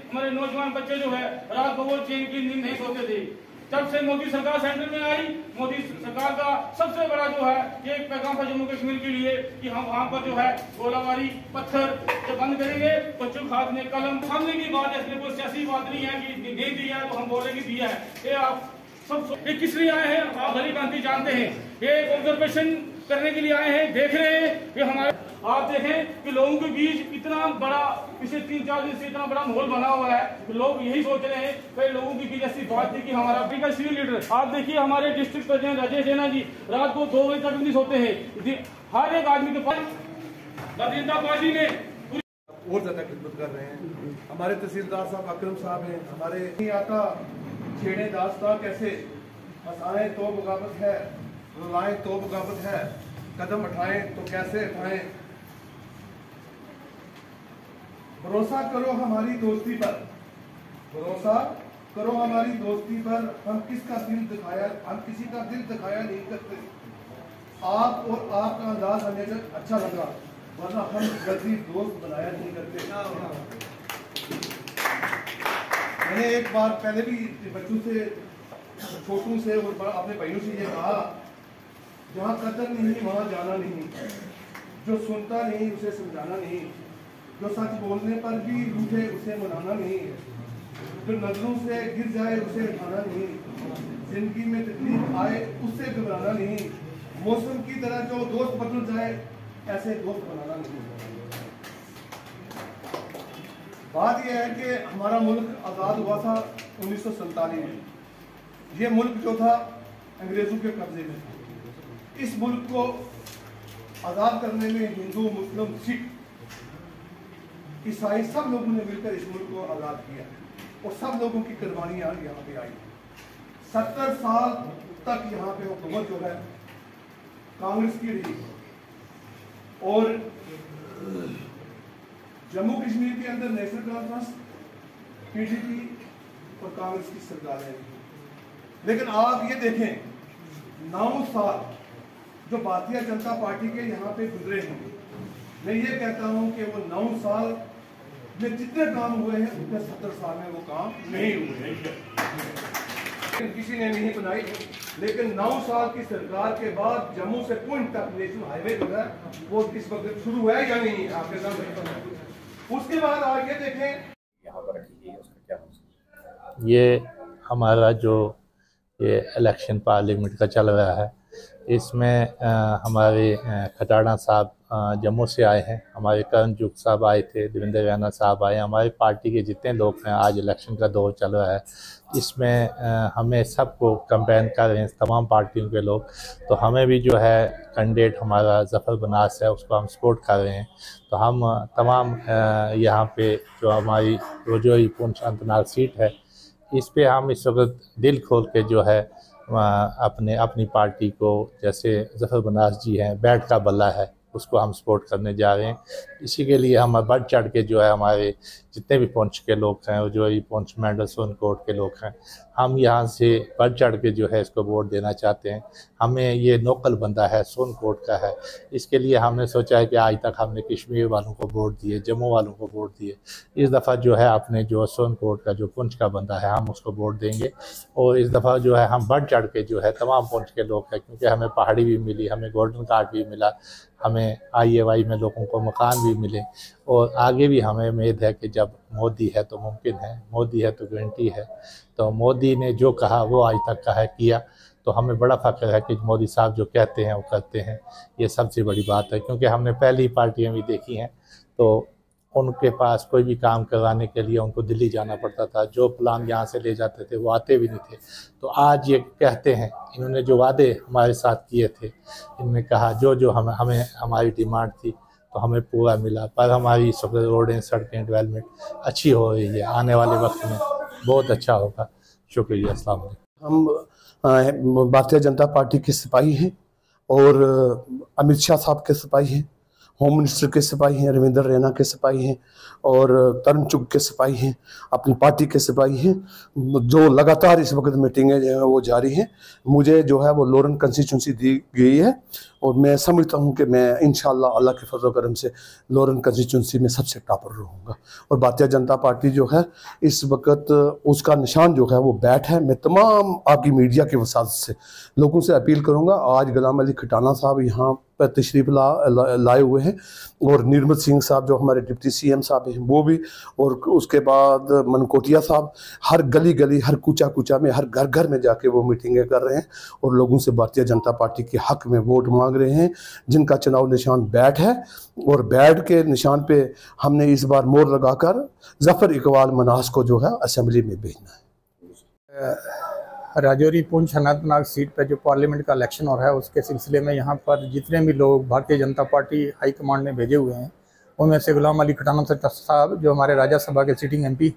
हमारे नौजवान बच्चे जो है रात को चैन की नींद नहीं सोते थे। जब से मोदी सरकार सेंटर में आई, मोदी सरकार का सबसे बड़ा जो है ये एक पैगाम था जम्मू कश्मीर के लिए कि हम वहाँ पर जो है गोलाबारी पत्थर जब बंद करेंगे तो चुप हाथ में कलम सामने की बात है। इसमें कोई सियासी बात नहीं है कि नहीं दिया है तो हम बोलेंगे दिया है। ये आप सब ये किस लिए आए हैं आप भली भांति जानते हैं। ये ऑब्जर्वेशन करने के लिए आए हैं, देख रहे हैं कि हमारे आप देखें कि लोगों के बीच इतना बड़ा पिछले 3-4 दिन से इतना बड़ा माहौल बना हुआ है। तो लोग यही सोच रहे हैं कई लोगों के बीच ऐसी बात थी कि हमारा का सीनियर लीडर आप देखिए हमारे डिस्ट्रिक्ट प्रेसिडेंट राजेश जैना जी रात को 2 बजे तक नहीं सोते हैं। हर एक आदमी के पास भारतीय जनता पार्टी ने और ज्यादा खिदमत कर रहे हैं। हमारे तहसीलदार साहब अकरम साहब हैं, हमारे नहीं आता छेड़े दास्ता कैसे हंसाएं तो बगावत है, रुलाएं तो बगावत है, कदम उठाएं तो कैसे उठाएं। भरोसा करो हमारी दोस्ती पर, भरोसा करो हमारी दोस्ती पर, हम किसी का दिल दिखाया नहीं करते। आप और आपका अंदाज हमें जब अच्छा लगा, वरना हम जल्दी दोस्त बनाया नहीं करते। मैंने एक बार पहले भी बच्चों से, छोटों से और अपने भाइयों से ये कहा, जहाँ कदर नहीं वहाँ जाना नहीं, जो सुनता नहीं उसे समझाना नहीं, जो सच बोलने पर भी रूठे उसे मनाना नहीं, जो नजरों से गिर जाए उसे उठाना नहीं, जिंदगी में तकलीफ आए उससे घबराना नहीं, मौसम की तरह जो दोस्त बदल जाए ऐसे दोस्त बनाना नहीं। बात यह है कि हमारा मुल्क आज़ाद हुआ था 1947 में। ये मुल्क जो था अंग्रेजों के कब्जे में था। इस मुल्क को आज़ाद करने में हिंदू, मुस्लिम, सिख, ईसाई सब लोगों ने मिलकर इस मुल्क को आज़ाद किया और सब लोगों की कुर्बानियां यहाँ पे आई। 70 साल तक यहाँ पे हुकूमत जो है कांग्रेस की रही और जम्मू कश्मीर के अंदर नेशनल कॉन्फ्रेंस, पीडीपी और कांग्रेस की सरकारें रही। लेकिन आप ये देखें 9 साल जो भारतीय जनता पार्टी के यहाँ पे गुजरे हैं, मैं ये कहता हूँ कि वो 9 साल में जितने काम हुए हैं उतने 70 साल में वो काम नहीं हुए हैं। किसी ने नहीं बनाई, लेकिन 9 साल की सरकार के बाद जम्मू से पुंछ तक नेशनल हाईवे जो है वो इस वक्त शुरू है या नहीं आपके सामने। उसके बाद आप ये देखें यहाँ पर ये हमारा जो ये इलेक्शन पार्लियामेंट का चल रहा है, इसमें हमारे खटाड़ा साहब जम्मू से आए हैं, हमारे करण जुग साहब आए थे, देवेंद्र रैना साहब आए, हमारे पार्टी के जितने लोग हैं। आज इलेक्शन का दौर चल रहा है, इसमें हमें सबको कंपेन कर रहे हैं तमाम पार्टियों के लोग। तो हमें भी जो है कैंडिडेट हमारा जफ़र बनास है, उसको हम सपोर्ट कर रहे हैं। तो हम तमाम यहाँ पे जो हमारी रजौरी पुंछ अनंतनाग सीट है, इस पे हम इस वक्त दिल खोल के जो है अपनी पार्टी को, जैसे जफ़र बनास जी हैं, बैठ का बल्ला है, उसको हम सपोर्ट करने जा रहे हैं। इसी के लिए हम बढ़ चढ़ के जो है हमारे जितने भी पुंछ के लोग हैं, जो ये पुंछ मेंढर सोनकोट के लोग हैं, हम यहाँ से बढ़ चढ़ के जो है इसको वोट देना चाहते हैं। हमें ये लोकल बंदा है, सोनकोट का है, इसके लिए हमने सोचा है कि आज तक हमने कश्मीर वालों को वोट दिए, जम्मू वालों को वोट दिए, इस दफ़ा जो है अपने जो सोनकोट का जो पुंछ का बंदा है हम उसको वोट देंगे। और इस दफ़ा जो है हम बढ़ चढ़ के जो है तमाम पुंछ के लोग हैं, क्योंकि हमें पहाड़ी भी मिली, हमें गोल्डन कार्ड भी मिला, हमें IAY में लोगों को मकान भी मिले, और आगे भी हमें उम्मीद है कि जब मोदी है तो मुमकिन है, मोदी है तो गारंटी है। तो मोदी ने जो कहा वो आज तक कहा किया, तो हमें बड़ा फ़ख्र है कि मोदी साहब जो कहते हैं वो करते हैं। ये सबसे बड़ी बात है, क्योंकि हमने पहली पार्टियां भी देखी हैं तो उनके पास कोई भी काम करवाने के लिए उनको दिल्ली जाना पड़ता था, जो प्लान यहाँ से ले जाते थे वो आते भी नहीं थे। तो आज ये कहते हैं, इन्होंने जो वादे हमारे साथ किए थे, इन्होंने कहा जो हमें हमारी डिमांड थी तो हमें पूरा मिला। पर हमारी सब रोडें, सड़कें, डेवलपमेंट अच्छी हो रही है, आने वाले वक्त में बहुत अच्छा होगा। शुक्रिया, अस्सलाम वालेकुम। हम भारतीय जनता पार्टी के सिपाही हैं और अमित शाह साहब के सिपाही हैं, होम मिनिस्टर के सिपाही हैं, रविंद्र रैना के सिपाही हैं और तरुण चुग के सिपाही हैं, अपनी पार्टी के सिपाही हैं, जो लगातार इस वक्त मीटिंगें जो है वो जारी हैं। मुझे जो है वो लोरन कंस्टिट्यूंसी दी गई है और मैं समझता हूं कि मैं इंशाल्लाह अल्लाह के फजल करम से लोरन कंस्टिट्यूंसी में सबसे टॉपर रहूँगा। और भारतीय जनता पार्टी जो है इस वक्त उसका निशान जो है वो बैठ है। मैं तमाम आपकी मीडिया की वसात से लोगों से अपील करूँगा, आज गुलाम अली खटाना साहब यहाँ पर तशरीफ़ लाए हुए हैं और निर्मल सिंह साहब जो हमारे डिप्टी CM साहब हैं वो भी, और उसके बाद मनकोटिया साहब हर गली गली, हर कूचा कूचा में, हर घर घर में जाके वो मीटिंगें कर रहे हैं और लोगों से भारतीय जनता पार्टी के हक में वोट मांग रहे हैं, जिनका चुनाव निशान बैट है। और बैट के निशान पे हमने इस बार मोहर लगाकर जफ़र इकबाल मनास को जो है असेंबली में भेजना है। राजौरी पुंछ अनंतनाग सीट पर जो पार्लियामेंट का इलेक्शन हो रहा है उसके सिलसिले में यहाँ पर जितने भी लोग Bharatiya Janata party high command ने भेजे हुए हैं उनमें से गुलाम अली खटाना साहब जो हमारे राज्यसभा के सिटिंग MP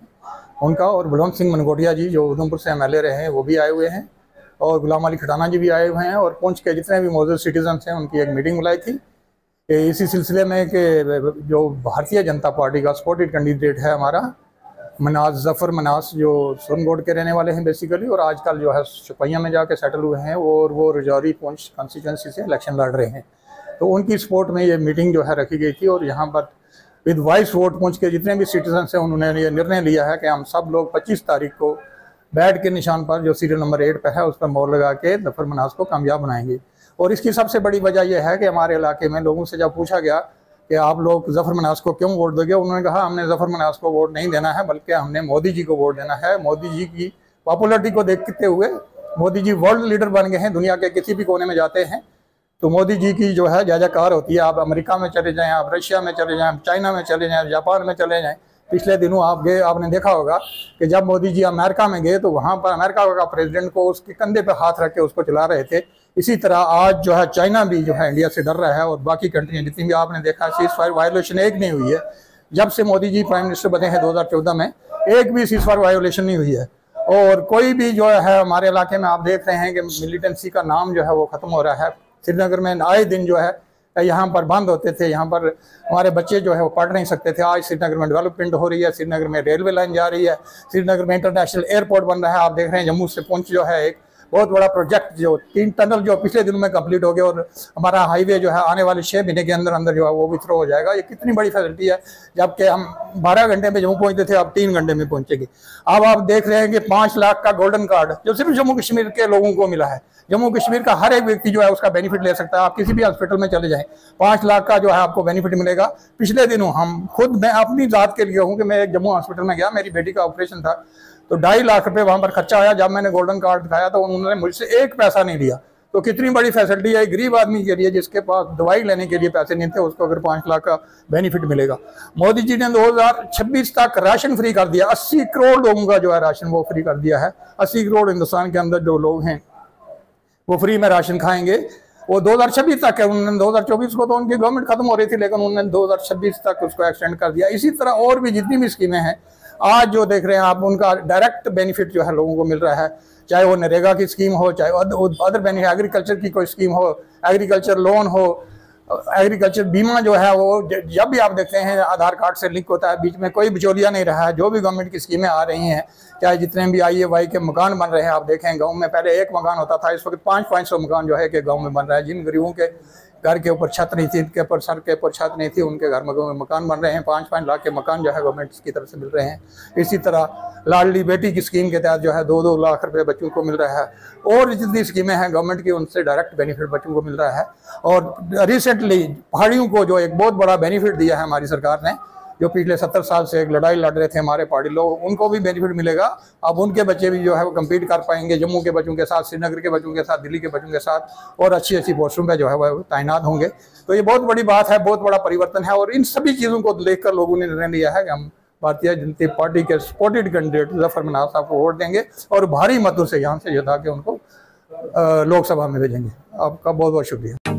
उनका, और बलवंत सिंह मनकोटिया जी जो उधमपुर से MLA रहे हैं वो भी आए हुए हैं, और गुलाम अली खटाना जी भी आए हुए हैं, और पुंछ के जितने भी मौजूद सिटीजन हैं उनकी एक मीटिंग बुलाई थी इसी सिलसिले में कि जो भारतीय जनता पार्टी का सपोर्टेड कैंडिडेट है हमारा जफ़र मनास जो सोनगढ़ के रहने वाले हैं बेसिकली, और आजकल जो है शोपियां में जाके सेटल हुए हैं और वो राजौरी पुंछ कॉन्स्टिट्यूंसी से इलेक्शन लड़ रहे हैं। तो उनकी सपोर्ट में ये मीटिंग जो है रखी गई थी और यहाँ पर विद वॉइस वोट पुंछ के जितने भी सिटीजन हैं उन्होंने ये निर्णय लिया है कि हम सब लोग 25 तारीख को बैट के निशान पर जो सीरियल नंबर 8 पर है उस पर मोहर लगा के जफ़र मनास को कामयाब बनाएंगे। और इसकी सबसे बड़ी वजह यह है कि हमारे इलाके में लोगों से जब पूछा गया कि आप लोग जफ़र मनास को क्यों वोट दोगे, उन्होंने कहा हमने जफ़र मनास को वोट नहीं देना है बल्कि हमने मोदी जी को वोट देना है। मोदी जी की पॉपुलरिटी को देखते हुए मोदी जी वर्ल्ड लीडर बन गए हैं, दुनिया के किसी भी कोने में जाते हैं तो मोदी जी की जो है जय जयकार होती है। आप अमेरिका में चले जाएँ, आप रशिया में चले जाएँ, चाइना में चले जाएँ, जापान में चले जाएँ। पिछले दिनों आप गए, आपने देखा होगा कि जब मोदी जी अमेरिका में गए तो वहाँ पर अमेरिका का प्रेसिडेंट को उसके कंधे पर हाथ रख के उसको चला रहे थे। इसी तरह आज जो है चाइना भी जो है इंडिया से डर रहा है और बाकी कंट्रियाँ जितनी भी आपने देखा सीज़फायर वायोलेशन एक नहीं हुई है। जब से मोदी जी प्राइम मिनिस्टर बने हैं 2014 में एक भी सीज़फायर वायोलेशन नहीं हुई है। और कोई भी जो है हमारे इलाके में आप देख रहे हैं कि मिलिटेंसी का नाम जो है वो ख़त्म हो रहा है। श्रीनगर में आए दिन जो है यहाँ पर बंद होते थे, यहाँ पर हमारे बच्चे जो है वो पढ़ नहीं सकते थे। आज श्रीनगर में डेवलपमेंट हो रही है, श्रीनगर में रेलवे लाइन जा रही है, श्रीनगर में इंटरनेशनल एयरपोर्ट बन रहा है। आप देख रहे हैं जम्मू से पुंछ जो है एक बहुत बड़ा प्रोजेक्ट जो 3 टनल जो पिछले दिनों में कंप्लीट हो गया और हमारा हाईवे जो है आने वाले 6 महीने के अंदर अंदर जो है वो भी थ्रो हो जाएगा। ये कितनी बड़ी फैसिलिटी है, जबकि हम 12 घंटे में जम्मू पहुंचते थे अब 3 घंटे में पहुंचेंगे। अब आप देख रहे हैं कि 5 लाख का गोल्डन कार्ड जो सिर्फ जम्मू कश्मीर के लोगों को मिला है। जम्मू कश्मीर का हर एक व्यक्ति जो है उसका बेनिफिट ले सकता है। आप किसी भी हॉस्पिटल में चले जाएं 5 लाख का जो है आपको बेनिफिट मिलेगा। पिछले दिनों मैं अपनी ज़ात के लिए हूँ कि मैं एक जम्मू हॉस्पिटल में गया, मेरी बेटी का ऑपरेशन था तो 2.5 लाख रुपए वहाँ पर खर्चा आया। जब मैंने गोल्डन कार्ड दिखाया तो उन्होंने मुझसे 1 पैसा नहीं लिया। तो कितनी बड़ी फैसिलिटी है गरीब आदमी के लिए जिसके पास दवाई लेने के लिए पैसे नहीं थे, उसको अगर 5 लाख का बेनिफिट मिलेगा। मोदी जी ने 2026 तक राशन फ्री कर दिया। 80 करोड़ लोगों का जो है राशन वो फ्री कर दिया है। 80 करोड़ हिंदुस्तान के अंदर जो लोग हैं वो फ्री में राशन खाएंगे। वो 2026 तक है, उन्होंने 2024 को तो उनकी गवर्नमेंट खत्म हो रही थी लेकिन उन्होंने 2026 तक उसको एक्सटेंड कर दिया। इसी तरह और भी जितनी भी स्कीमें हैं आज जो देख रहे हैं आप उनका डायरेक्ट बेनिफिट जो है लोगों को मिल रहा है, चाहे वो नरेगा की स्कीम हो, चाहे अदर बेनिफिट एग्रीकल्चर की कोई स्कीम हो, एग्रीकल्चर लोन हो, एग्रीकल्चर बीमा जो है वो जब भी आप देखते हैं आधार कार्ड से लिंक होता है, बीच में कोई बिचौलिया नहीं रहा है। जो भी गवर्नमेंट की स्कीमें आ रही हैं, चाहे जितने भी IAY के मकान बन रहे हैं, आप देखें गांव में पहले 1 मकान होता था, इस वक्त 500 मकान जो है कि गांव में बन रहा है। जिन गरीबों के घर के ऊपर छत नहीं थी, इनके ऊपर सर के ऊपर छत नहीं थी, उनके घर में मकान बन रहे हैं। 5-5 लाख के मकान जो है गवर्नमेंट की तरफ से मिल रहे हैं। इसी तरह लाडली बेटी की स्कीम के तहत जो है 2-2 लाख रुपए बच्चों को मिल रहा है। और जितनी स्कीमें हैं गवर्नमेंट की उनसे डायरेक्ट बेनिफिट बच्चों को मिल रहा है। और रिसेंटली पहाड़ियों को जो एक बहुत बड़ा बेनिफिट दिया है हमारी सरकार ने, जो पिछले 70 साल से एक लड़ाई लड़ रहे थे हमारे पहाड़ी लोग, उनको भी बेनिफिट मिलेगा। अब उनके बच्चे भी जो है वो कम्पीट कर पाएंगे जम्मू के बच्चों के साथ, श्रीनगर के बच्चों के साथ, दिल्ली के बच्चों के साथ, और अच्छी पोस्टों पे जो है वो तैनात होंगे। तो ये बहुत बड़ी बात है, बहुत बड़ा परिवर्तन है। और इन सभी चीज़ों को देखकर लोगों ने निर्णय लिया है कि हम भारतीय जनता पार्टी के सपोर्टेड कैंडिडेट जफ़र मनास साहब को वोट देंगे और भारी मतों से यहाँ से जिता के उनको लोकसभा में भेजेंगे। आपका बहुत बहुत शुक्रिया।